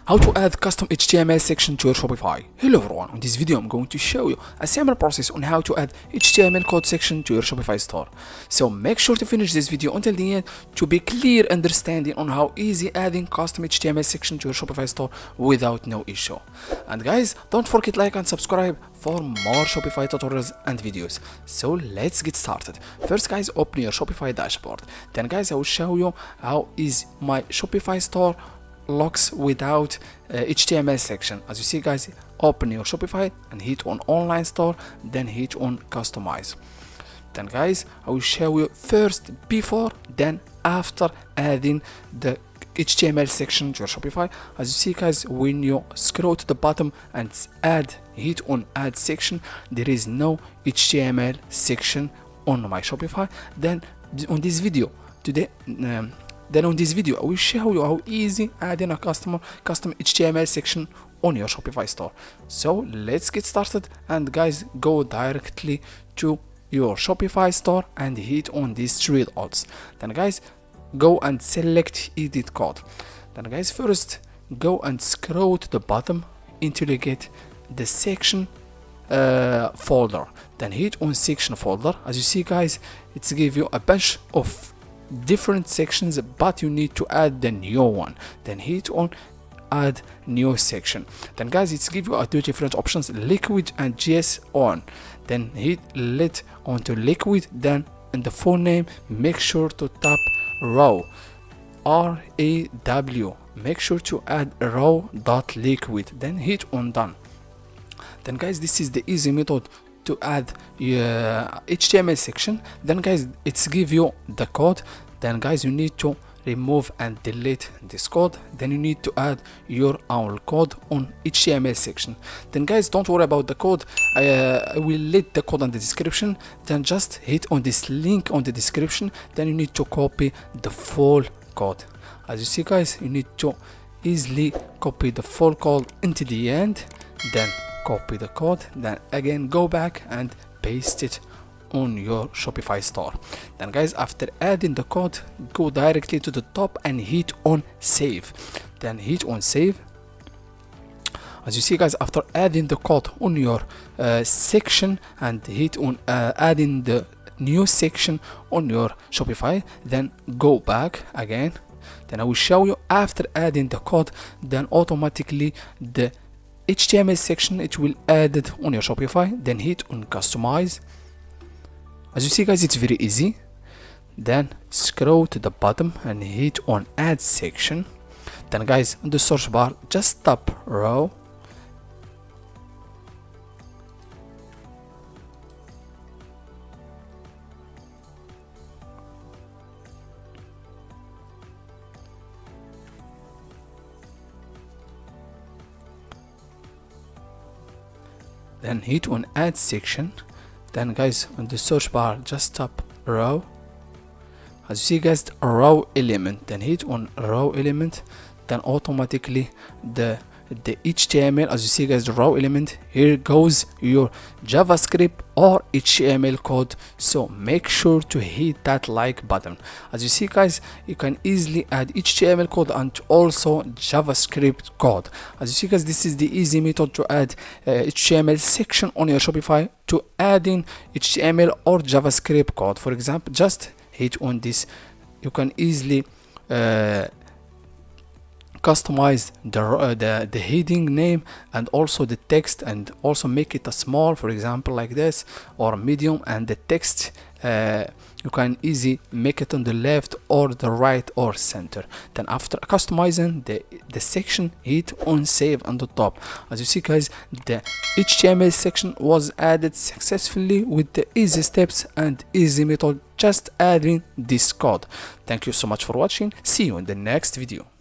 How to add custom HTML section to your Shopify. Hello everyone, in this video I'm going to show you a similar process on how to add HTML code section to your Shopify store. So make sure to finish this video until the end to be clear understanding on how easy adding custom HTML section to your Shopify store without no issue. And guys, don't forget like and subscribe for more Shopify tutorials and videos. So let's get started. First guys, open your Shopify dashboard. Then guys, I will show you how is my Shopify store looks without HTML section. As you see guys, open your Shopify and hit on online store, then hit on customize. Then guys, I will show you first before then after adding the HTML section to your Shopify. As you see guys, when you scroll to the bottom and hit on add section, there is no HTML section on my Shopify. Then on this video I will show you how easy adding a custom HTML section on your Shopify store. So let's get started, and guys, go directly to your Shopify store and hit on these three dots. Then guys, go and select edit code. Then guys, first go and scroll to the bottom until you get the section folder. Then hit on section folder. As you see guys, it's give you a bunch of different sections, but you need to add the new one. Then hit on add new section. Then guys, it's give you two different options, liquid and JS on. Then hit let onto liquid. Then in the full name, make sure to tap raw, RAW. Make sure to add raw.liquid. Then hit on done. Then guys, this is the easy method to add HTML section. Then guys, it's give you the code. Then guys, you need to remove and delete this code. Then you need to add your own code on HTML section. Then guys, don't worry about the code. I will let the code on the description. Then just hit on this link on the description. Then you need to copy the full code. As you see guys, you need to easily copy the full code into the end. Then copy the code, then again go back and paste it on your Shopify store. Then guys, after adding the code, go directly to the top and hit on save. Then hit on save. As you see guys, after adding the code on your section and hit on adding the new section on your Shopify, then go back again. Then I will show you after adding the code, then automatically the HTML section it will add it on your Shopify. Then hit on customize. As you see guys, it's very easy. Then scroll to the bottom and hit on add section. Then guys, in the search bar, just tap raw, then hit on add section. Then guys, on the search bar, just tap raw. As you see guys, raw element, then hit on raw element. Then automatically the HTML, as you see guys, the raw element, here goes your JavaScript or HTML code. So make sure to hit that like button. As you see guys, you can easily add HTML code and also JavaScript code. As you see guys, this is the easy method to add HTML section on your Shopify to adding HTML or JavaScript code. For example, just hit on this. You can easily customize the heading name and also the text, and also make it a small, for example like this, or medium, and the text you can easily make it on the left or the right or center. Then after customizing the section, hit on save on the top. As you see guys, the HTML section was added successfully with the easy steps and easy method, just adding this code. Thank you so much for watching. See you in the next video.